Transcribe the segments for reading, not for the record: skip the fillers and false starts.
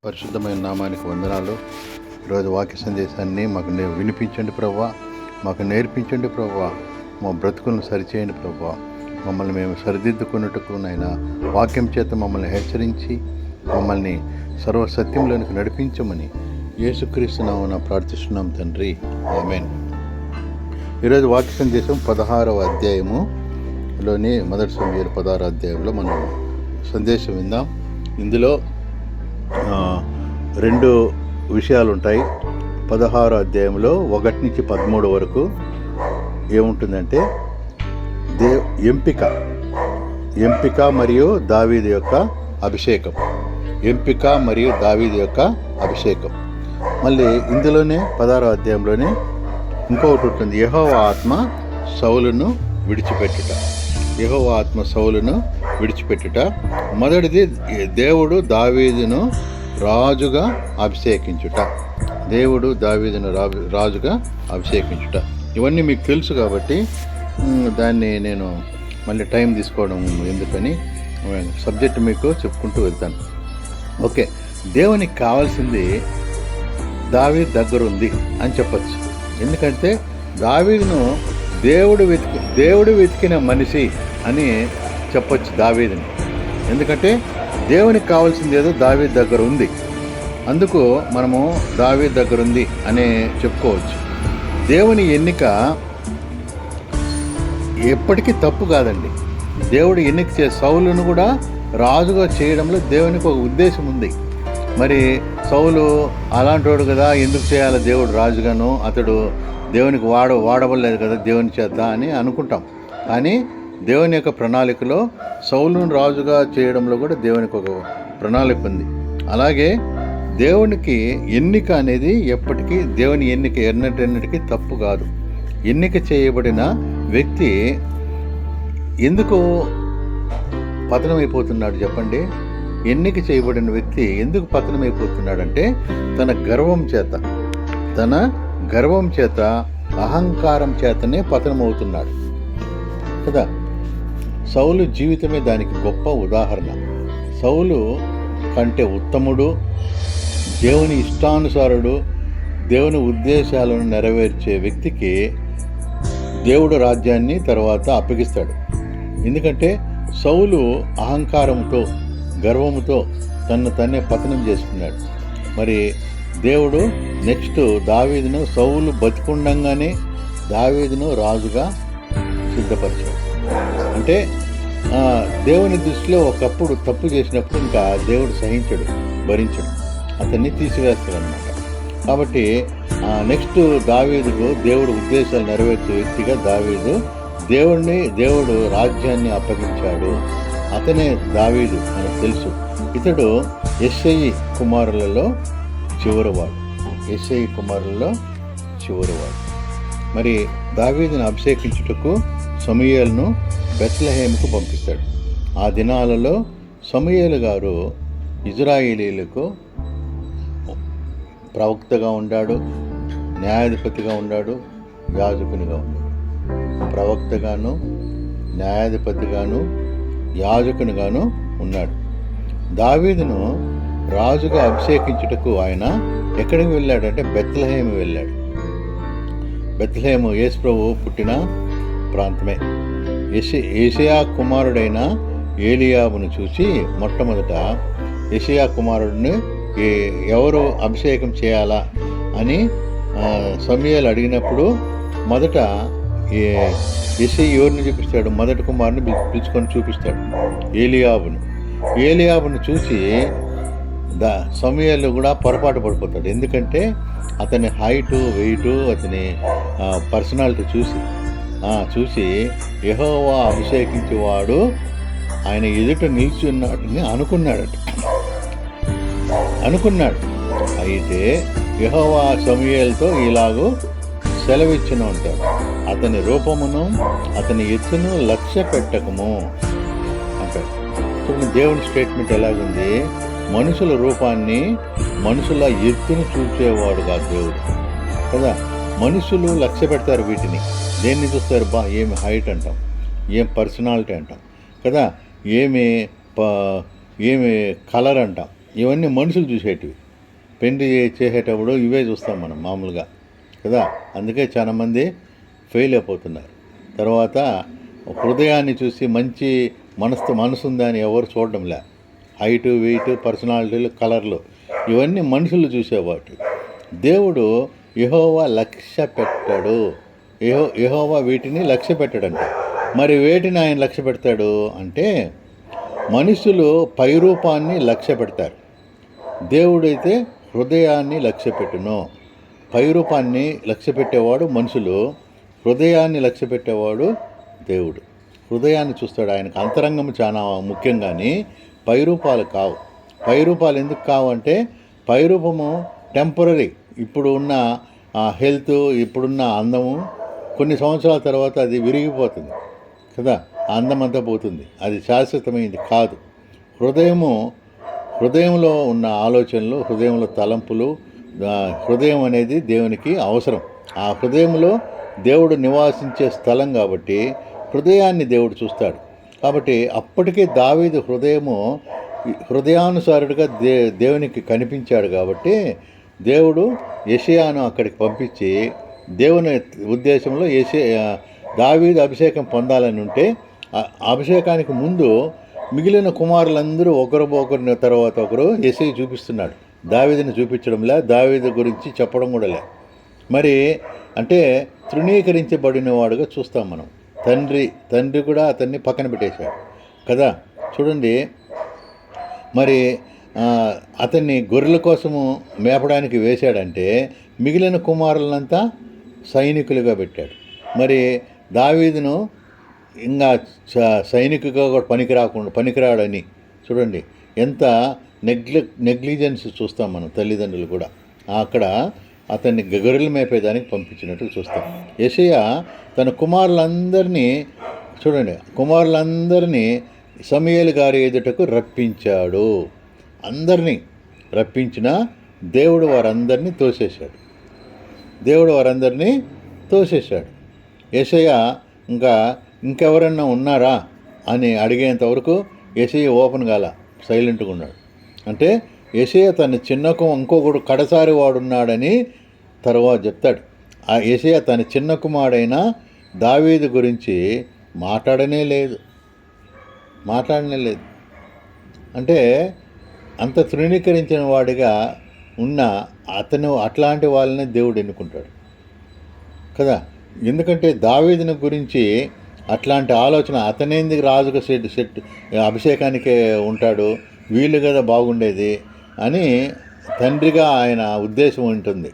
పరిశుద్ధమైన నామానికి వందనాలు. ఈరోజు వాక్య సందేశాన్ని మాకు వినిపించండి ప్రభువా, మాకు నేర్పించండి ప్రభువా, మా బ్రతుకులను సరిచేయండి ప్రభువా. మమ్మల్ని మేము సరిదిద్దుకున్నట్టుకు నైనా వాక్యం చేత మమ్మల్ని హెచ్చరించి మమ్మల్ని సర్వసత్యంలోనికి నడిపించమని యేసుక్రీస్తు నామమున ప్రార్థిస్తున్నాం తండ్రి, ఆమేన్. ఈరోజు వాక్య సందేశం 16వ అధ్యాయములోని మొదటి సమూయేలు 16వ అధ్యాయంలో మనం సందేశం విందాం. ఇందులో 2 విషయాలు ఉంటాయి. 16వ అధ్యాయంలో 1 నుంచి 13 వరకు ఏముంటుందంటే ఎంపిక మరియు దావీదు యొక్క అభిషేకం. ఎంపిక మరియు దావీదు యొక్క అభిషేకం. మళ్ళీ ఇందులోనే 16వ అధ్యాయంలోనే ఇంకొకటి ఉంటుంది, యెహోవా ఆత్మ సౌలును విడిచిపెట్టుట. యెహోవా ఆత్మ సౌలును విడిచిపెట్టుట. మొదటిది దేవుడు దావీదును రాజుగా అభిషేకించుట. దేవుడు దావీదును రాజుగా అభిషేకించుట. ఇవన్నీ మీకు తెలుసు కాబట్టి దాన్ని నేను మళ్ళీ టైం తీసుకోవడం ఎందుకని సబ్జెక్ట్ మీకు చెప్పుకుంటూ వెళ్తాను. ఓకే, దేవునికి కావాల్సింది దావీదు దగ్గర ఉంది అని చెప్పచ్చు. ఎందుకంటే దావీదును దేవుడు వెతికిన మనిషి అని చెప్పచ్చు దావీదుని. ఎందుకంటే దేవునికి కావాల్సింది ఏదో దావీదు దగ్గర ఉంది, అందుకు మనము దావీదు దగ్గర ఉంది అని చెప్పుకోవచ్చు. దేవుని ఎన్నిక ఎప్పటికీ తప్పు కాదండి. దేవుడు ఎన్నిక సౌలును కూడా రాజుగా చేయడంలో దేవునికి ఒక ఉద్దేశం ఉంది. మరి సౌలు అలాంటోడు కదా, ఎందుకు చేయాలి దేవుడు రాజుగాను, అతడు దేవునికి వాడవలేదు కదా దేవుని చేత అని అనుకుంటాం. కానీ దేవుని యొక్క ప్రణాళికలో సౌలును రాజుగా చేయడంలో కూడా దేవునికి ఒక ప్రణాళిక ఉంది. అలాగే దేవునికి ఎన్నిక అనేది ఎప్పటికీ, దేవుని ఎన్నిక ఎన్నటికి తప్పు కాదు. ఎన్నిక చేయబడిన వ్యక్తి ఎందుకు పతనమైపోతున్నాడు చెప్పండి? ఎన్నిక చేయబడిన వ్యక్తి ఎందుకు పతనమైపోతున్నాడంటే తన గర్వం చేత అహంకారం చేతనే పతనమవుతున్నాడు కదా. సౌలు జీవితమే దానికి గొప్ప ఉదాహరణ. సౌలు కంటే ఉత్తముడు, దేవుని ఇష్టానుసారుడు, దేవుని ఉద్దేశాలను నెరవేర్చే వ్యక్తికి దేవుడు రాజ్యాన్ని తర్వాత అప్పగిస్తాడు. ఎందుకంటే సౌలు అహంకారంతో, గర్వంతో తన్నే పతనం చేసుకున్నాడు. మరి దేవుడు నెక్స్ట్ దావీదును, సౌలు బతికుండంగానే దావీదును రాజుగా సిద్ధపరిచాడు. అంటే దేవుని దృష్టిలో ఒకప్పుడు తప్పు చేసినప్పుడు ఇంకా దేవుడు సహించడు, భరించడు, అతన్ని తీసివేస్తాడు అన్నమాట. కాబట్టి నెక్స్ట్ దావీదుకు దేవుడు ఉద్దేశాలు నెరవేర్చే వ్యక్తిగా దేవుడు రాజ్యాన్ని అప్పగించాడు. అతనే దావీదు మనకు తెలుసు. ఇతడు యెష్షయి కుమారులలో చివరివాడు. మరి దావీదును అభిషేకించుటకు సమూయేలును బెత్లెహేముకు పంపిస్తాడు. ఆ దినాలలో సమూయేలు గారు ఇజ్రాయేలీలకు ప్రవక్తగా ఉన్నాడు, న్యాయాధిపతిగా ఉన్నాడు, యాజకునిగా ఉన్నాడు. ప్రవక్తగాను, న్యాయాధిపతిగాను, యాజకునిగాను ఉన్నాడు. దావీదును రాజుగా అభిషేకించుటకు ఆయన ఎక్కడికి వెళ్ళాడంటే బెత్లెహేము వెళ్ళాడు. బెత్లెహేము యేసు ప్రభువు పుట్టిన ప్రాంతమే. యెషయా కుమారుడైన ఏలీయాబును చూసి మొట్టమొదట యెషయా కుమారుడిని ఎవరు అభిషేకం చేయాలా అని సమూయేలు అడిగినప్పుడు మొదట యెషయా ఎవరిని చూపిస్తాడు? మొదటి కుమారుని పిలుచుకొని చూపిస్తాడు, ఏలీయాబును చూసి సమూయేలు కూడా పొరపాటు పడిపోతాడు. ఎందుకంటే అతని హైటు, వెయిటు, అతని పర్సనాలిటీ చూసి యెహోవా అభిషేకించేవాడు ఆయన ఎదుట నిలిచి ఉన్నాడని అనుకున్నాడు. అయితే యెహోవా సమూయేలుతో ఇలాగూ సెలవిచ్చిన ఉంటాడు, అతని రూపమును అతని ఎత్తును లక్ష్య పెట్టకము అంటాడు. చూడండి దేవుని స్టేట్మెంట్ ఎలాగుంది. మనుషుల రూపాన్ని, మనుషుల ఎత్తును చూసేవాడు కాదు దేవుడు కదా. మనుషులు లక్ష్య పెడతారు వీటిని. దేన్ని చూస్తారు? ఏమి హైట్ అంటాం, ఏం పర్సనాలిటీ అంటాం కదా, ఏమి కలర్ అంటాం, ఇవన్నీ మనుషులు చూసేటివి. పెళ్లి చేసేటప్పుడు ఇవే చూస్తాం మనం మామూలుగా కదా. అందుకే చాలామంది ఫెయిల్ అయిపోతున్నారు. తర్వాత హృదయాన్ని చూసి మంచి మనసు ఉందా అని ఎవరు చూడడంలే. హైటు, వెయిట్, పర్సనాలిటీలు, కలర్లు ఇవన్నీ మనుషులు చూసేవాటి. దేవుడు యెహోవా లక్ష్య పెట్టాడు. యెహోవా వీటిని లక్ష్య పెట్టాడంట. మరి వేటిని ఆయన లక్ష్య పెడతాడు అంటే, మనుషులు పైరూపాన్ని లక్ష్య పెడతారు, దేవుడైతే హృదయాన్ని లక్ష్య పెట్టును. పైరూపాన్ని లక్ష్య పెట్టేవాడు మనుషులు, హృదయాన్ని లక్ష్య పెట్టేవాడు దేవుడు. హృదయాన్ని చూస్తాడు. ఆయనకు అంతరంగం చాలా ముఖ్యం, కానీ పైరూపాలు కావు. పైరూపాలు ఎందుకు కావు అంటే, పైరూపము టెంపరరీ. ఇప్పుడు ఉన్న హెల్త్, ఇప్పుడున్న అందము కొన్ని సంవత్సరాల తర్వాత అది విరిగిపోతుంది కదా, అందం అంతా పోతుంది. అది శాశ్వతమైనది కాదు. హృదయంలో ఉన్న ఆలోచనలు, హృదయంలో తలంపులు, హృదయం అనేది దేవునికి అవసరం. ఆ హృదయంలో దేవుడు నివాసించే స్థలం కాబట్టి హృదయాన్ని దేవుడు చూస్తాడు. కాబట్టి అప్పటికే దావీదు హృదయానుసారుడిగా దేవునికి కనిపించాడు. కాబట్టి దేవుడు యెషయాను అక్కడికి పంపించి, దేవుని ఉద్దేశంలో దావీదు అభిషేకం పొందాలని ఉంటే, అభిషేకానికి ముందు మిగిలిన కుమారులందరూ ఒకరిని తర్వాత ఒకరు యెషయా చూపిస్తున్నాడు. దావీదుని చూపించడంలే, దావీదు గురించి చెప్పడం కూడా లే. మరి అంటే తృణీకరించబడిన వాడుగా చూస్తాం మనం. తండ్రి కూడా అతన్ని పక్కన పెట్టేశాడు కదా. చూడండి, మరి అతన్ని గొర్రెల కోసము మేపడానికి వేశాడంటే మిగిలిన కుమారులంతా సైనికులుగా పెట్టాడు. మరి దావీదును ఇంకా సైనికుగా కూడా పనికిరాడని చూడండి, ఎంత నెగ్లిజెన్స్ చూస్తాం మనం. తల్లిదండ్రులు కూడా అక్కడ అతన్ని గొర్రెలు మేపేదానికి పంపించినట్టు చూస్తాం. యెషయా తన కుమారులందరినీ సమూయేలు గారి ఎదుటకు రప్పించాడు. అందరినీ రప్పించిన దేవుడు వారందరినీ తోసేశాడు. యెషయా ఇంకెవరన్నా ఉన్నారా అని అడిగేంతవరకు యెషయా ఓపెన్ కాల, సైలెంట్గా ఉన్నాడు. అంటే యెషయా తన ఇంకొకడు కడసారి వాడున్నాడని తర్వాత చెప్తాడు. ఆ యెషయా తన చిన్న కుమారుడైన దావీదు గురించి మాట్లాడనే లేదు. అంటే అంత తృణీకరించిన వాడిగా ఉన్న అతను అట్లాంటి వాళ్ళని దేవుడు ఎన్నుకుంటాడు కదా. ఎందుకంటే దావీదుని గురించి అట్లాంటి ఆలోచన, అతనేందుకు రాజుగా సెట్ అభిషేకానికే ఉంటాడు, వీళ్ళు కదా బాగుండేది అని తండ్రిగా ఆయన ఉద్దేశం ఉంటుంది.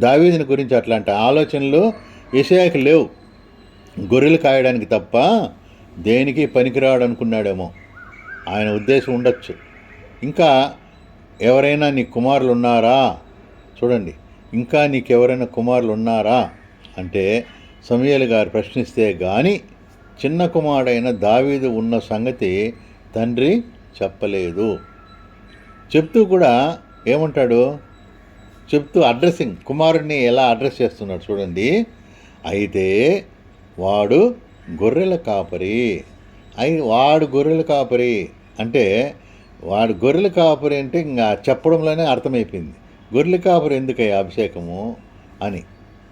దావీదుని గురించి అట్లాంటి ఆలోచనలు యెషయాకి లేవు. గొర్రెలు కాయడానికి తప్ప దేనికి పనికిరాడు అనుకున్నాడేమో, ఆయన ఉద్దేశం ఉండొచ్చు. ఇంకా ఎవరైనా నీ కుమారులు ఉన్నారా, చూడండి, ఇంకా నీకెవరైనా కుమారులు ఉన్నారా అంటే సమూయేలు గారు ప్రశ్నిస్తే కానీ చిన్న కుమారుడైన దావీదు ఉన్న సంగతి తండ్రి చెప్పలేదు. చెప్తూ కూడా ఏమంటాడు, అడ్రస్సింగ్, కుమారుడిని ఎలా అడ్రస్ చేస్తున్నాడు చూడండి. అయితే వాడు గొర్రెల కాపరి అంటే వాడు గొర్రెల కాపరి అంటే ఇంకా చెప్పడంలోనే అర్థమైపోయింది. గొర్రెల కాపరి ఎందుకయ్యా అభిషేకము అని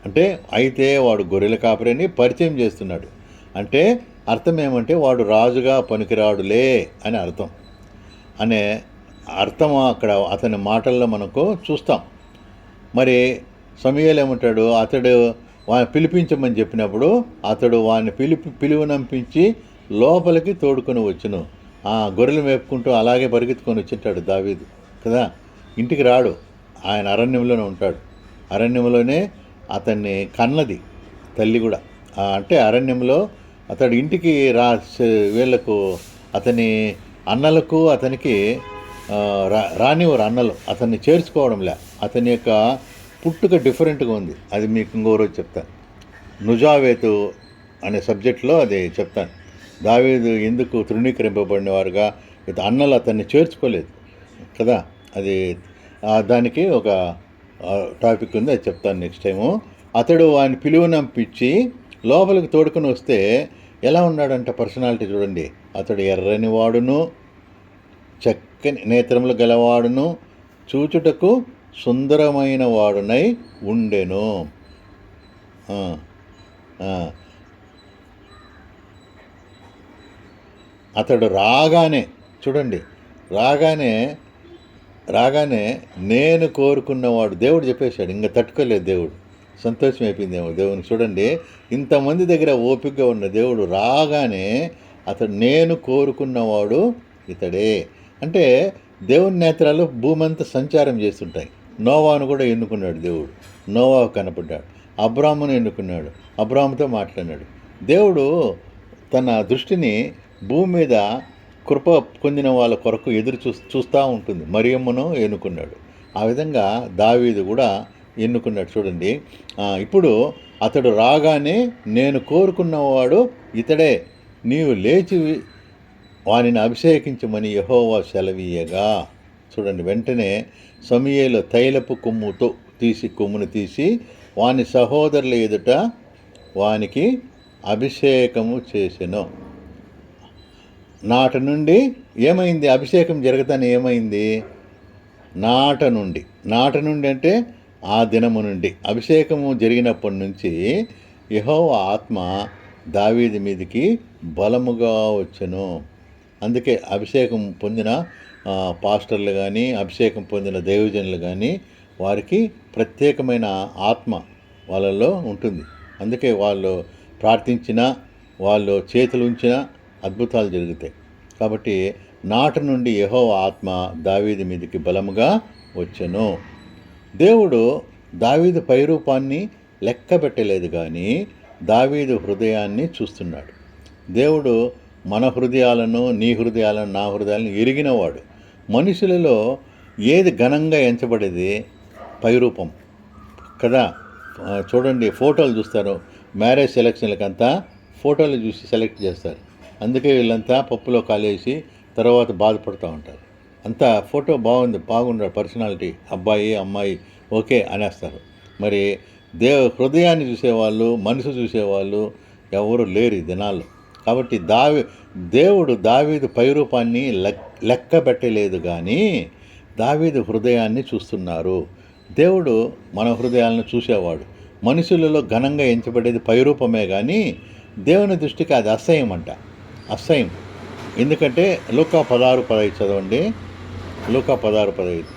అంటే, అయితే వాడు గొర్రెల కాపరి అని పరిచయం చేస్తున్నాడు. అంటే అర్థం ఏమంటే వాడు రాజుగా పనికిరాడులే అని అర్థం అక్కడ అతని మాటల్లో మనకు చూస్తాం. మరి సమూయేలు ఏమంటాడు, అతడు వాడిని పిలిపించమని చెప్పినప్పుడు అతడు వాడిని పిలువనంపించి లోపలికి తోడుకొని వచ్చును. గొర్రెలు మేపుకుంటూ అలాగే పరిగెత్తుకొని వచ్చింటాడు దావీదు కదా. ఇంటికి రాడు, ఆయన అరణ్యంలోనే ఉంటాడు. అరణ్యంలోనే అతన్ని కన్నది తల్లి కూడా. అంటే అరణ్యంలో అతడు ఇంటికి వీళ్ళకు అతని అన్నలకు అతనికి రానివారు అన్నలు అతన్ని చేర్చుకోవడంలే. అతని యొక్క పుట్టుక డిఫరెంట్గా ఉంది. అది మీకు ఇంకో రోజు చెప్తాను. నుజావేతు అనే సబ్జెక్ట్లో అది చెప్తాను. దావీదు ఎందుకు తృణీకరింపబడినవారుగా అన్నలు అతన్ని చేర్చుకోలేదు కదా. అది దానికి ఒక టాపిక్ ఉంది, అది చెప్తాను నెక్స్ట్ టైము. అతడు వాడిని పిలువనంపించి లోపలికి తోడుకొని వస్తే ఎలా ఉన్నాడంట పర్సనాలిటీ చూడండి. అతడు ఎర్రని వాడును, చక్కని నేత్రములు గలవాడును చూచుటకు సుందరమైన వాడునై ఉండెను. ఆ, ఆ. అతడు రాగానే చూడండి, రాగానే రాగానే నేను కోరుకున్నవాడు, దేవుడు చెప్పేశాడు. ఇంకా తట్టుకోలేదు దేవుడు, సంతోషం అయిపోయిందేమో దేవుని. చూడండి, ఇంతమంది దగ్గర ఓపికగా ఉన్న దేవుడు రాగానే అతడు నేను కోరుకున్నవాడు ఇతడే. అంటే దేవుని నేత్రాలు భూమి అంతా సంచారం చేస్తుంటాయి. నోవాను కూడా ఎన్నుకున్నాడు దేవుడు, నోవా కనపడ్డాడు. అబ్రామును ఎన్నుకున్నాడు, అబ్రాముతో మాట్లాడినాడు. దేవుడు తన దృష్టిని భూమి మీద కృప పొందిన వాళ్ళ కొరకు ఎదురు చూస్తూ ఉంటుంది. మరియమ్మను ఎన్నుకున్నాడు. ఆ విధంగా దావీదు కూడా ఎన్నుకున్నాడు. చూడండి, ఇప్పుడు అతడు రాగానే నేను కోరుకున్నవాడు ఇతడే, నీవు లేచి వానిని అభిషేకించమని యెహోవా సెలవీయగా. చూడండి, వెంటనే సమూయేలు తైలపు కొమ్మును తీసి వాని సహోదరుల ఎదుట వానికి అభిషేకము చేసెను. నాట నుండి ఏమైంది? అభిషేకం జరగతానే ఏమైంది? నాట నుండి అంటే ఆ దినము నుండి, అభిషేకము జరిగినప్పటి నుంచి యెహోవా ఆత్మ దావీదు మీదికి బలముగా వచ్చెను. అందుకే అభిషేకం పొందిన పాస్టర్లు కానీ, అభిషేకం పొందిన దైవజనులు కానీ, వారికి ప్రత్యేకమైన ఆత్మ వాళ్ళల్లో ఉంటుంది. అందుకే వాళ్ళు ప్రార్థించినా, వాళ్ళు చేతులు ఉంచినా అద్భుతాలు జరుగుతాయి. కాబట్టి నాట నుండి యెహోవా ఆత్మ దావీదు మీదికి బలముగా వచ్చెను. దేవుడు దావీదు పైరూపాన్ని లెక్క పెట్టలేదు, కానీ దావీదు హృదయాన్ని చూస్తున్నాడు. దేవుడు మన హృదయాలను, నీ హృదయాలను, నా హృదయాలను ఎరిగినవాడు. మనుషులలో ఏది ఘనంగా ఎంచబడేది? పైరూపం కదా. చూడండి, ఫోటోలు చూస్తారు. మ్యారేజ్ సెలక్షన్లకంతా ఫోటోలు చూసి సెలెక్ట్ చేస్తారు. అందుకే వీళ్ళంతా పప్పులో కాలేసి తర్వాత బాధపడుతూ ఉంటారు. అంతా ఫోటో బాగుండారు, పర్సనాలిటీ, అబ్బాయి అమ్మాయి ఓకే అనేస్తారు. మరి హృదయాన్ని చూసేవాళ్ళు, మనసు చూసేవాళ్ళు ఎవరు లేరు ఈ దినాల్లో. కాబట్టి దేవుడు దావీదు పైరూపాన్ని లెక్క పెట్టలేదు, కానీ దావీదు హృదయాన్ని చూస్తున్నారు. దేవుడు మన హృదయాలను చూసేవాడు. మనుషులలో ఘనంగా ఎంచబడేది పైరూపమే, కానీ దేవుని దృష్టికి అది అసహ్యం. ఎందుకంటే లూకా 16:15 చదవండి. లూకా 16:15.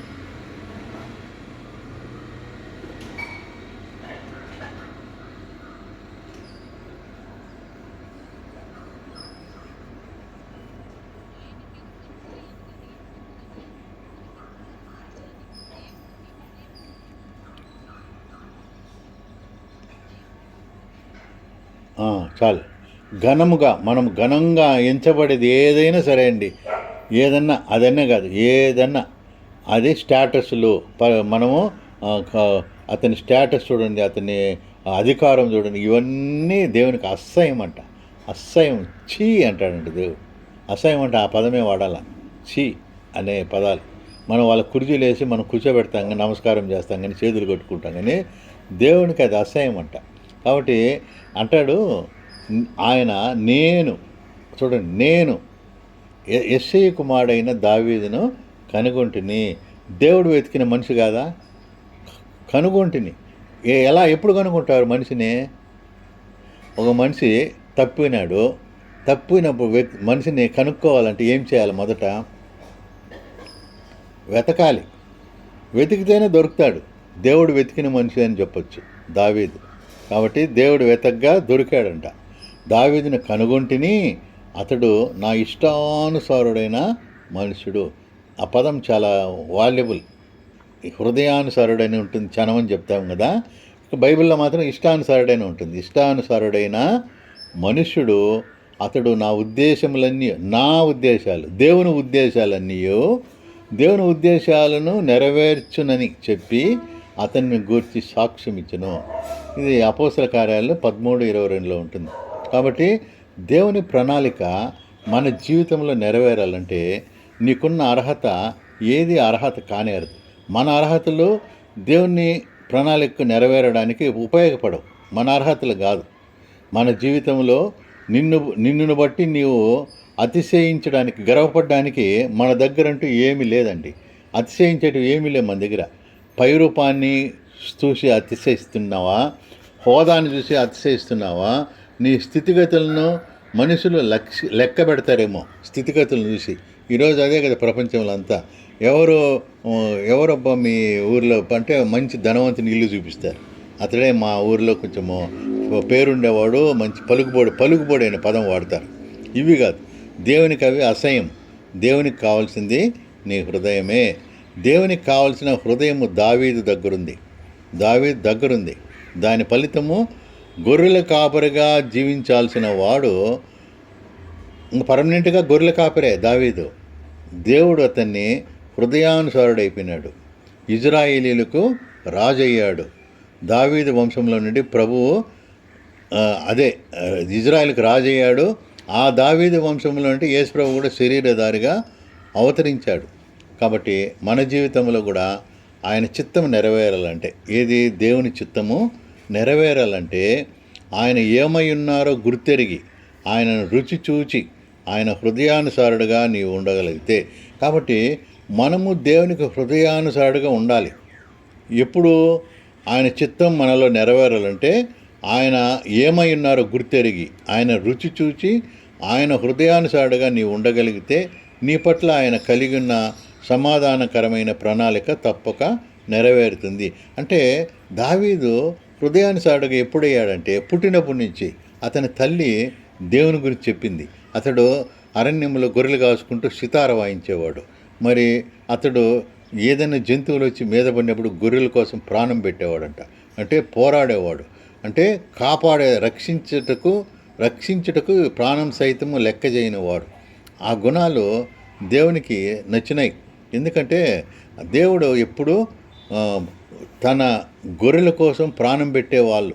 చాలు. మనం ఘనంగా ఎంచబడేది ఏదైనా సరే అండి, అదన్నా కాదు, ఏదన్నా అది స్టేటస్లు. మనము అతని స్టేటస్ చూడండి, అతని అధికారం చూడండి, ఇవన్నీ దేవునికి అసహ్యం. చీ అంటాడండి దేవుడు. అసహ్యం అంటే ఆ పదమే వాడాల, చీ అనే పదాలు. మనం వాళ్ళ కుర్చీలు వేసి మనం కూర్చోబెడతాం కానీ, నమస్కారం చేస్తాం కానీ, చేతులు కొట్టుకుంటాం కానీ, దేవునికి అది అసహ్యం అంట. కాబట్టి అంటాడు ఆయన, నేను యెష్షయి కుమారుడైన దావీదును కనుగొంటిని. దేవుడు వెతికిన మనిషి కాదా? కనుగొంటిని. ఎప్పుడు కనుగొంటారు మనిషిని? ఒక మనిషి తప్పినప్పుడు మనిషిని కనుక్కోవాలంటే ఏం చేయాలి? మొదట వెతకాలి. వెతికితేనే దొరుకుతాడు. దేవుడు వెతికిన మనిషి అని చెప్పొచ్చు దావీదు. కాబట్టి దేవుడు వెతకగా దొరికాడంట. దావీదుని కనుగొంటిని, అతడు నా ఇష్టానుసారుడైన మనుషుడు. ఆ పదం చాలా వాల్యుబుల్. హృదయానుసారుడైన ఉంటుంది, చనమని చెప్తాం కదా. బైబిల్లో మాత్రం ఇష్టానుసారుడైన ఉంటుంది. ఇష్టానుసారుడైన మనుష్యుడు అతడు నా ఉద్దేశాలు, దేవుని ఉద్దేశాలను నెరవేర్చునని చెప్పి అతన్ని గూర్చి సాక్ష్యం ఇచ్చెను. ఇది అపోస్తల కార్యాలు 13:22 ఉంటుంది. కాబట్టి దేవుని ప్రణాళిక మన జీవితంలో నెరవేరాలంటే నీకున్న అర్హత ఏది అర్హత కానేరదు. మన అర్హతలు దేవుని ప్రణాళిక నెరవేరడానికి ఉపయోగపడవు. మన అర్హతలు కాదు. మన జీవితంలో నిన్నును బట్టి నీవు అతిశయించడానికి, గర్వపడడానికి మన దగ్గరంటూ ఏమీ లేదండి. అతిశయించేటివి ఏమీ లేవు మన దగ్గర. పై రూపాన్ని చూసి అతిశయిస్తున్నావా? హోదాని చూసి అతిశయిస్తున్నావా? నీ స్థితిగతులను మనుషులు లెక్క పెడతారేమో స్థితిగతులను చూసి. ఈరోజు అదే కదా ప్రపంచంలో అంతా. ఎవరబ్బా మీ ఊర్లో అంటే మంచి ధనవంతుని ఇల్లు చూపిస్తారు. అతడే మా ఊరిలో కొంచెము పేరుండేవాడు, మంచి పలుకుబోడు అనే పదం వాడతారు. ఇవి కాదు, దేవునికి అవి అసహ్యం. దేవునికి కావాల్సింది నీ హృదయమే. దేవునికి కావాల్సిన హృదయము దావీదు దగ్గరుంది. దాని ఫలితము గొర్రెల కాపరిగా జీవించాల్సిన వాడు పర్మనెంట్గా గొర్రెల కాపరే దావీదు. దేవుడు అతన్ని హృదయానుసారుడైపోయినాడు. ఇజ్రాయేలీలకు రాజయ్యాడు. దావీదు వంశంలో నుండి ప్రభువు ఇజ్రాయేల్కి రాజయ్యాడు. ఆ దావీదు వంశంలో నుండి యేసు ప్రభు కూడా శరీరధారిగా అవతరించాడు. కాబట్టి మన జీవితంలో కూడా ఆయన చిత్తం నెరవేరాలంటే, ఏది దేవుని చిత్తము నెరవేరాలంటే ఆయన ఏమై ఉన్నారో గుర్తెరిగి ఆయనను రుచి చూచి ఆయన హృదయానుసారుడుగా నీవు ఉండగలిగితే, కాబట్టి మనము దేవునికి హృదయానుసారుడుగా ఉండాలి. ఎప్పుడు ఆయన చిత్తం మనలో నెరవేరాలంటే ఆయన ఏమై ఉన్నారో గుర్తెరిగి ఆయన రుచి చూచి ఆయన హృదయానుసారుడుగా నీవు ఉండగలిగితే నీ పట్ల ఆయన కలిగి ఉన్న సమాధానకరమైన ప్రణాళిక తప్పక నెరవేరుతుంది. అంటే దావీదు హృదయానుసారుడుగా ఎప్పుడయ్యాడంటే పుట్టినప్పటి నుంచి అతని తల్లి దేవుని గురించి చెప్పింది. అతడు అరణ్యంలో గొర్రెలు కాసుకుంటూ సితార వాయించేవాడు. మరి అతడు ఏదైనా జంతువులు వచ్చి మీద పడినప్పుడు గొర్రెల కోసం ప్రాణం పెట్టేవాడంట. అంటే పోరాడేవాడు, అంటే రక్షించుటకు ప్రాణం సైతము లెక్క చేయనివాడు. ఆ గుణాలు దేవునికి నచ్చినాయి. ఎందుకంటే దేవుడు ఎప్పుడు తన గొర్రెల కోసం ప్రాణం పెట్టే వాళ్ళు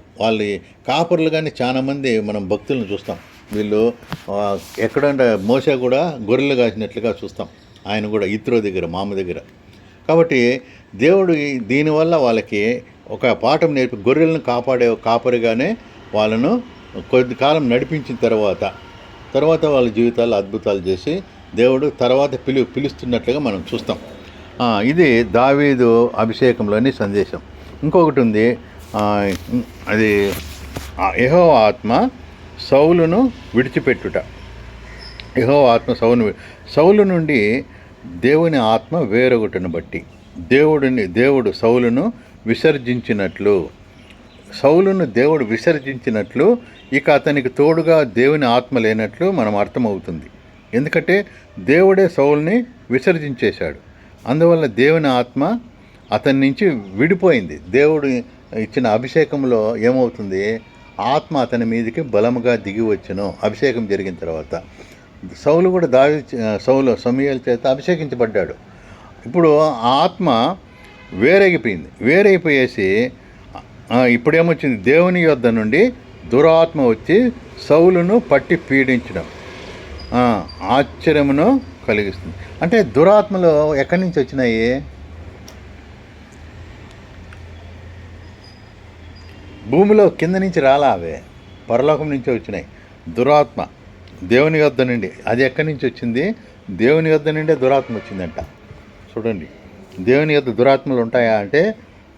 కాపర్లు. కానీ చాలామంది మనం భక్తులను చూస్తాం, వీళ్ళు ఎక్కడంటే మోసే కూడా గొర్రెలు కాసినట్లుగా చూస్తాం. ఆయన కూడా ఇత్రో దగ్గర, మామ దగ్గర. కాబట్టి దేవుడు దీనివల్ల వాళ్ళకి ఒక పాఠం నేర్పి గొర్రెలను కాపాడే కాపరిగానే వాళ్ళను కొద్ది కాలం నడిపించిన తర్వాత వాళ్ళ జీవితాల్లో అద్భుతాలు చేసి దేవుడు తర్వాత పిలుస్తున్నట్లుగా మనం చూస్తాం. ఇది దావీదు అభిషేకంలోని సందేశం. ఇంకొకటి ఉంది, అది యెహోవా ఆత్మ సౌలును విడిచిపెట్టుట. యెహోవా ఆత్మ సౌలు నుండి దేవుని ఆత్మ వేరొకటిని బట్టి దేవుడు సౌలును విసర్జించినట్లు ఇక అతనికి తోడుగా దేవుని ఆత్మ లేనట్లు మనం అర్థమవుతుంది. ఎందుకంటే దేవుడే సౌలుని విసర్జించేశాడు. అందువల్ల దేవుని ఆత్మ అతని నుంచి విడిపోయింది. దేవుడు ఇచ్చిన అభిషేకంలో ఏమవుతుంది, ఆత్మ అతని మీదకి బలముగా దిగి వచ్చును. అభిషేకం జరిగిన తర్వాత సౌలు కూడా సమూయేలు చేత అభిషేకించబడ్డాడు. ఇప్పుడు ఆ ఆత్మ వేరైపోయేసి ఇప్పుడేమొచ్చింది, దేవుని యొద్ద నుండి దురాత్మ వచ్చి సౌలును పట్టి పీడించడం ఆశ్చర్యమును కలిగిస్తుంది. అంటే దురాత్మలు ఎక్కడి నుంచి వచ్చినాయి? భూమిలో కింద నుంచి రాలా, అవే పరలోకం నుంచి వచ్చినాయి. దురాత్మ దేవుని యొద్ద నుండి, అది ఎక్కడి నుంచి వచ్చింది? దేవుని యొద్ద నుండే దురాత్మ వచ్చిందంట. చూడండి, దేవుని యొద్ద దురాత్మలు ఉంటాయా అంటే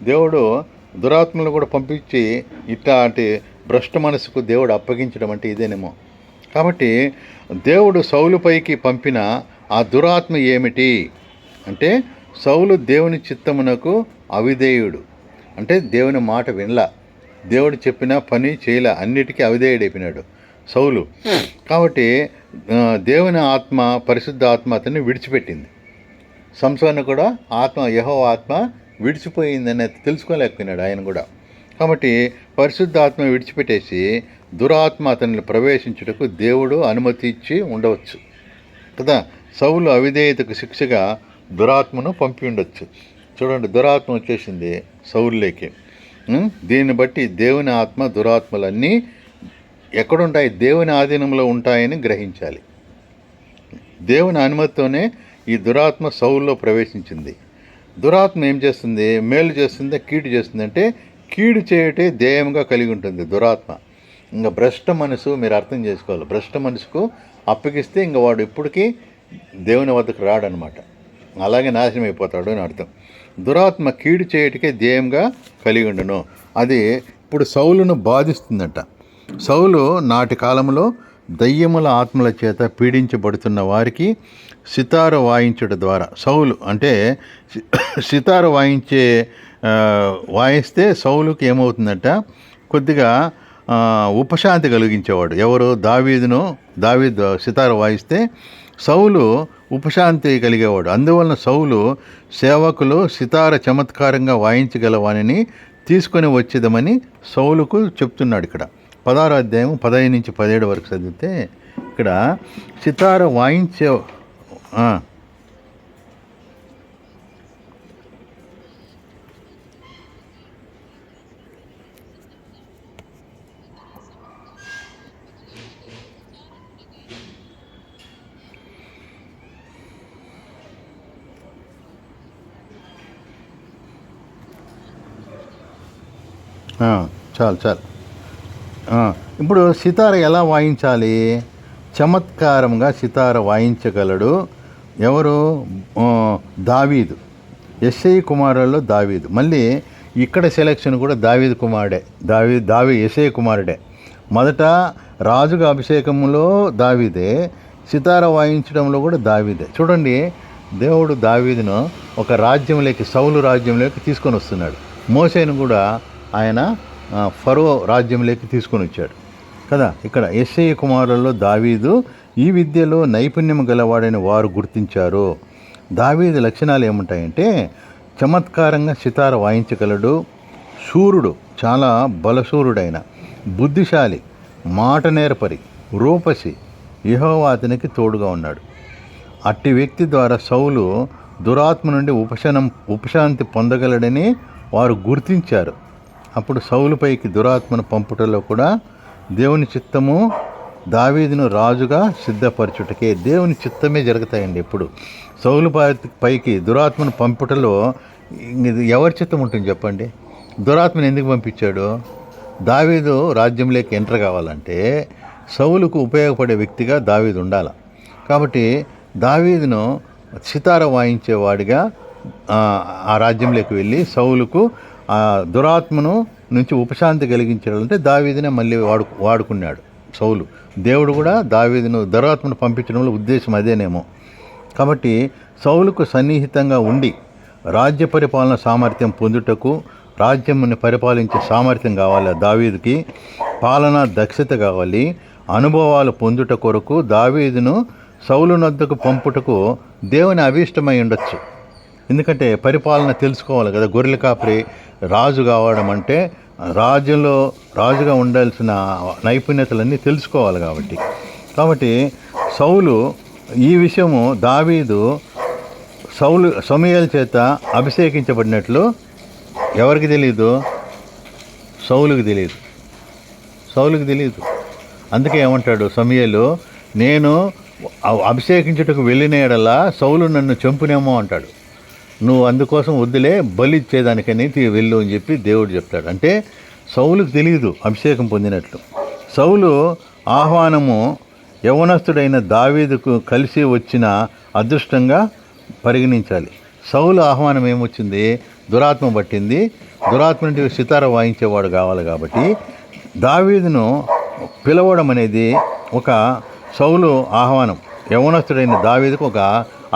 దేవుడు దురాత్మలు కూడా పంపించి ఇట్లాంటి భ్రష్ట మనసుకు దేవుడు అప్పగించడం అంటే ఇదేనేమో. కాబట్టి దేవుడు సౌలుపైకి పంపిన ఆ దురాత్మ ఏమిటి అంటే, సౌలు దేవుని చిత్తమునకు అవిధేయుడు. అంటే దేవుని మాట వినలా, దేవుడు చెప్పిన పని చేయలే, అన్నిటికీ అవిధేయుడైపోయినాడు సౌలు. కాబట్టి దేవుని ఆత్మ, పరిశుద్ధ ఆత్మ అతన్ని విడిచిపెట్టింది. సంసోను కూడా యెహోవా ఆత్మ విడిచిపోయిందని తెలుసుకోలేకపోయినాడు ఆయన కూడా. కాబట్టి పరిశుద్ధ ఆత్మ విడిచిపెట్టేసి దురాత్మ అతన్ని ప్రవేశించుటకు దేవుడు అనుమతి ఇచ్చి ఉండవచ్చు కదా. సౌలు అవిధేయతకు శిక్షగా దురాత్మను పంపి ఉండొచ్చు. చూడండి, దురాత్మ వచ్చేసింది సౌలులోకి. దీన్ని బట్టి దేవుని ఆత్మ, దురాత్మలన్నీ ఎక్కడుంటాయి? దేవుని ఆధీనంలో ఉంటాయని గ్రహించాలి. దేవుని అనుమతితోనే ఈ దురాత్మ సౌలులో ప్రవేశించింది. దురాత్మ ఏం చేస్తుంది? మేలు చేస్తుందా, కీడు చేస్తుంది? అంటే కీడు చేయటే ధ్యేయంగా కలిగి ఉంటుంది దురాత్మ. ఇంకా భ్రష్ట మనసు మీరు అర్థం చేసుకోవాలి. భ్రష్ట మనసుకు అప్పగిస్తే ఇంక వాడు ఇప్పటికీ దేవుని వద్దకు రాడనమాట. అలాగే నాశనం అయిపోతాడు అని అర్థం. దురాత్మ కీడు చేయటికే ధ్యేయంగా కలిగి ఉండను. అది ఇప్పుడు సౌలును బాధిస్తుందట. సౌలు నాటి కాలంలో దయ్యముల ఆత్మల చేత పీడించబడుతున్న వారికి సితార వాయించడం ద్వారా, సౌలు అంటే సితార వాయిస్తే సౌలుకి ఏమవుతుందట, కొద్దిగా ఉపశాంతి కలిగించేవాడు. ఎవరు? దావీదు సితార వాయిస్తే సౌలు ఉపశాంతి కలిగేవాడు. అందువలన సౌలు సేవకులు సితార చమత్కారంగా వాయించగలవాని తీసుకొని వచ్చేదమని సౌలుకు చెప్తున్నాడు. ఇక్కడ 16వ అధ్యాయం 15 నుంచి 17 వరకు చదివితే ఇక్కడ సితార వాయించే చాలు. ఇప్పుడు సితార ఎలా వాయించాలి? చమత్కారంగా సితార వాయించగలడు. ఎవరు? దావీదు. యెష్షయి కుమారుల్లో దావీదు. మళ్ళీ ఇక్కడ సెలక్షన్ కూడా దావీదు కుమారుడే. యెష్షయి కుమారుడే. మొదట రాజుగా అభిషేకంలో దావీదే, సితార వాయించడంలో కూడా దావీదే. చూడండి, దేవుడు దావీదును ఒక రాజ్యంలోకి, సౌలు రాజ్యంలోకి తీసుకొని వస్తున్నాడు. మోషేను కూడా ఆయన ఫరో రాజ్యంలోకి తీసుకొని వచ్చాడు కదా. ఇక్కడ యెష్షయి కుమారుల్లో దావీదు ఈ విద్యలో నైపుణ్యం గలవాడని వారు గుర్తించారు. దావీదు లక్షణాలు ఏముంటాయంటే, చమత్కారంగా సితార వాయించగలడు, శూరుడు, చాలా బలశూరుడైన, బుద్ధిశాలి, మాట నేర్పరి, రూపసి, యెహోవా అతనికి తోడుగా ఉన్నాడు. అట్టి వ్యక్తి ద్వారా సౌలు దురాత్మ నుండి ఉపశాంతి పొందగలడని వారు గుర్తించారు. అప్పుడు సౌలుపైకి దురాత్మను పంపుటలో కూడా దేవుని చిత్తము దావీదును రాజుగా సిద్ధపరచుటకే. దేవుని చిత్తమే జరుగుతాయండి. ఎప్పుడు సౌలు పైకి దురాత్మను పంపుటలో ఇది ఎవరి చిత్తం ఉంటుంది చెప్పండి? దురాత్మను ఎందుకు పంపించాడు? దావీదు రాజ్యంలోకి ఎంటర్ కావాలంటే సౌలుకు ఉపయోగపడే వ్యక్తిగా దావీదు ఉండాలి. కాబట్టి దావీదును సితార వాయించేవాడిగా ఆ రాజ్యంలోకి వెళ్ళి సౌలుకు ఆ దురాత్మను నుంచి ఉపశాంతి కలిగించాలంటే దావీదునే మళ్ళీ వాడుకున్నాడు సౌలు. దేవుడు కూడా దావీదును దురాత్మను పంపించడంలో ఉద్దేశం అదేనేమో. కాబట్టి సౌలుకు సన్నిహితంగా ఉండి రాజ్య పరిపాలన సామర్థ్యం పొందుటకు, రాజ్యముని పరిపాలించే సామర్థ్యం కావాలి దావీదుకి, పాలనా దక్షత కావాలి, అనుభవాలు పొందుట కొరకు దావీదును సౌలునొద్దకు పంపుటకు దేవుని అభీష్టమై ఉండొచ్చు. ఎందుకంటే పరిపాలన తెలుసుకోవాలి కదా. గొర్రెల కాపరి రాజు కావడం అంటే రాజుగా ఉండాల్సిన నైపుణ్యతలన్నీ తెలుసుకోవాలి కాబట్టి సౌలు ఈ విషయము దావీదు సమూయేలు చేత అభిషేకించబడినట్లు ఎవరికి తెలియదు? సౌలుకి తెలియదు. అందుకే ఏమంటాడు సమూయేలు, నేను అభిషేకించుటకు వెళ్ళిన ఎడలా సౌలు నన్ను చంపునేమో అంటాడు. నువ్వు అందుకోసం వద్దులే, బలి ఇచ్చేదానికని వెళ్ళు అని చెప్పి దేవుడు చెప్తాడు. అంటే సౌలుకు తెలియదు అభిషేకం పొందినట్లు. సౌలు ఆహ్వానము యవనస్తుడైన దావీదుకు కలిసి వచ్చిన అదృష్టంగా పరిగణించాలి. సౌలు ఆహ్వానం ఏమొచ్చింది? దురాత్మ పట్టింది. దురాత్మ నుండి సితార వాయించేవాడు కావాలి. కాబట్టి దావీదును పిలవడం అనేది ఒక సౌలు ఆహ్వానం. యవనస్తుడైన దావీదుకు ఒక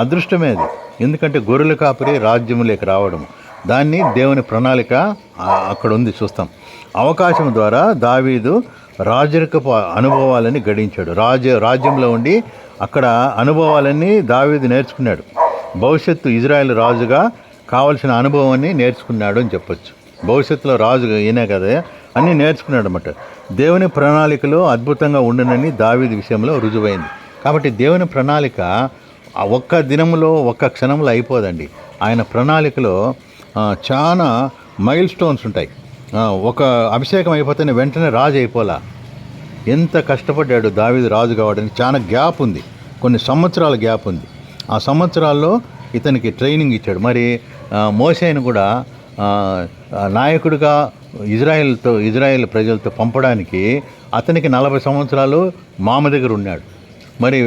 అదృష్టమే అది. ఎందుకంటే గొర్రెల కాపరి రాజ్యములోకి రావడం, దాన్ని దేవుని ప్రణాళిక అక్కడ ఉంది, చూస్తాం. అవకాశం ద్వారా దావీదు రాజరికపు అనుభవాలని గడించాడు. రాజ్యంలో ఉండి అక్కడ అనుభవాలన్నీ దావీదు నేర్చుకున్నాడు. భవిష్యత్తు ఇజ్రాయెల్ రాజుగా కావలసిన అనుభవాన్ని నేర్చుకున్నాడు అని చెప్పొచ్చు. భవిష్యత్తులో రాజు ఈయనే కదా అన్నీ నేర్చుకున్నాడు అన్నమాట. దేవుని ప్రణాళికలో అద్భుతంగా ఉండనని దావీదు విషయంలో రుజువైంది. కాబట్టి దేవుని ప్రణాళిక ఒక్క దినంలో ఒక్క క్షణంలో అయిపోదండి. ఆయన ప్రణాళికలో చాలా మైల్ స్టోన్స్ ఉంటాయి. ఒక అభిషేకం అయిపోతేనే వెంటనే రాజు అయిపోలా. ఎంత కష్టపడ్డాడు దావీదు రాజు కావడానికి. చాలా గ్యాప్ ఉంది, కొన్ని సంవత్సరాల గ్యాప్ ఉంది. ఆ సంవత్సరాల్లో ఇతనికి ట్రైనింగ్ ఇచ్చాడు. మరి మోషేను కూడా నాయకుడిగా ఇజ్రాయెల్ ప్రజలతో పంపడానికి అతనికి 40 సంవత్సరాలు మామ దగ్గర ఉన్నాడు. మరి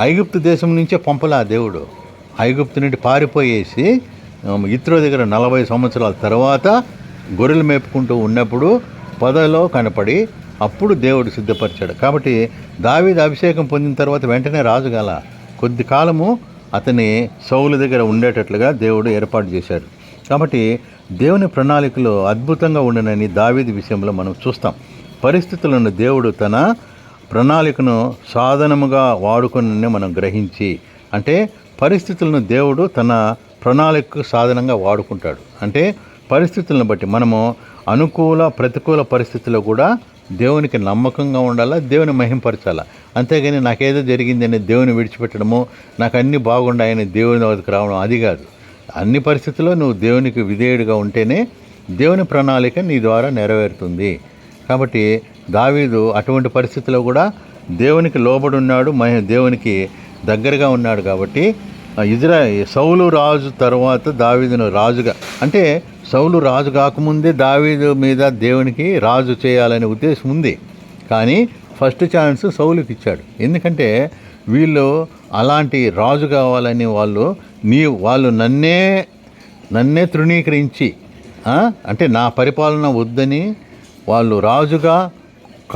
ఐగుప్తు దేశం నుంచే పంపలే ఆ దేవుడు. ఐగుప్తు నుండి పారిపోయేసి ఇత్రో దగ్గర 40 సంవత్సరాల తర్వాత గొర్రెలు మేపుకుంటూ ఉన్నప్పుడు పొదలో కనపడి అప్పుడు దేవుడు సిద్ధపరిచాడు. కాబట్టి దావీదు అభిషేకం పొందిన తర్వాత వెంటనే రాజుగాల కొద్ది కాలము అతని సౌలు దగ్గర ఉండేటట్లుగా దేవుడు ఏర్పాటు చేశాడు. కాబట్టి దేవుని ప్రణాళికలో అద్భుతంగా ఉండనని దావీదు విషయంలో మనం చూస్తాం. పరిస్థితులను దేవుడు తన ప్రణాళికను సాధనముగా వాడుకుని మనం గ్రహించి, అంటే పరిస్థితులను దేవుడు తన ప్రణాళికకు సాధనంగా వాడుకుంటాడు. అంటే పరిస్థితులను బట్టి మనము అనుకూల ప్రతికూల పరిస్థితుల్లో కూడా దేవునికి నమ్మకంగా ఉండాలా, దేవుని మహింపరచాలా. అంతేగాని నాకేదో జరిగిందని దేవుని విడిచిపెట్టడము, నాకు అన్నీ బాగుండాయని దేవుని వద్దకు రావడం అది కాదు. అన్ని పరిస్థితుల్లో నువ్వు దేవునికి విధేయుడిగా ఉంటేనే దేవుని ప్రణాళిక నీ ద్వారా నెరవేరుతుంది. కాబట్టి దావీదు అటువంటి పరిస్థితిలో కూడా దేవునికి లోబడి ఉన్నాడు, దేవునికి దగ్గరగా ఉన్నాడు. కాబట్టి సౌలు రాజు తర్వాత దావీదును రాజుగా, అంటే సౌలు రాజు కాకముందే దావీదు మీద దేవునికి రాజు చేయాలనే ఉద్దేశం ఉంది. కానీ ఫస్ట్ ఛాన్స్ సౌలుకి ఇచ్చాడు. ఎందుకంటే వీళ్ళు అలాంటి రాజు కావాలని వాళ్ళు నన్నే తృణీకరించి, అంటే నా పరిపాలన వద్దని వాళ్ళు రాజుగా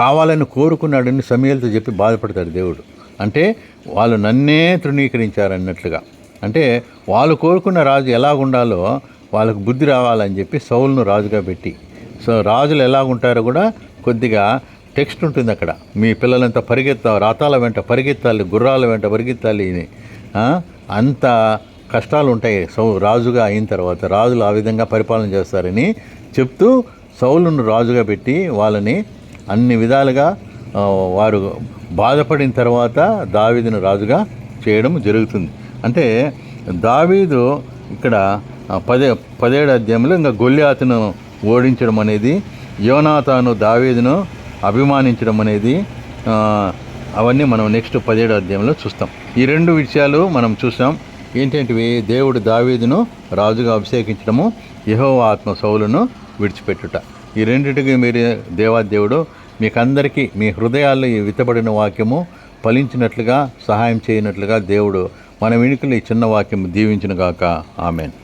కావాలని కోరుకున్నాడని సమూయేలుతో చెప్పి బాధపడతాడు దేవుడు. అంటే వాళ్ళు నన్నే తృణీకరించారన్నట్లుగా. అంటే వాళ్ళు కోరుకున్న రాజు ఎలాగుండాలో వాళ్ళకు బుద్ధి రావాలని చెప్పి సౌలును రాజుగా పెట్టి, రాజులు ఎలాగుంటారో కూడా కొద్దిగా టెక్స్ట్ ఉంటుంది అక్కడ. మీ పిల్లలంతా రథాల వెంట పరిగెత్తాలి, గుర్రాల వెంట పరిగెత్తాలి, అంత కష్టాలు ఉంటాయి రాజుగా అయిన తర్వాత. రాజులు ఆ విధంగా పరిపాలన చేస్తారని చెప్తూ సౌలును రాజుగా పెట్టి వాళ్ళని అన్ని విధాలుగా వారు బాధపడిన తర్వాత దావీదును రాజుగా చేయడం జరుగుతుంది. అంటే దావీదు ఇక్కడ 17వ అధ్యాయంలో ఇంకా గొల్యాతును ఓడించడం అనేది, యోనాతాను దావీదును అభిమానించడం అనేది, అవన్నీ మనం నెక్స్ట్ 17వ అధ్యాయంలో చూస్తాం. ఈ 2 విషయాలు మనం చూసాం. ఏంటంటివి? దేవుడు దావీదును రాజుగా అభిషేకించడము, యెహోవా ఆత్మ సౌలును విడిచిపెట్టుట. ఈ రెండింటికి మీరు దేవాదేవుడు మీకందరికీ మీ హృదయాల్లో ఈ విత్తబడిన వాక్యము ఫలించినట్లుగా సహాయం చేయనట్లుగా దేవుడు మన వెనుకలు ఈ చిన్న వాక్యము దీవించునుగాక. ఆమెన్.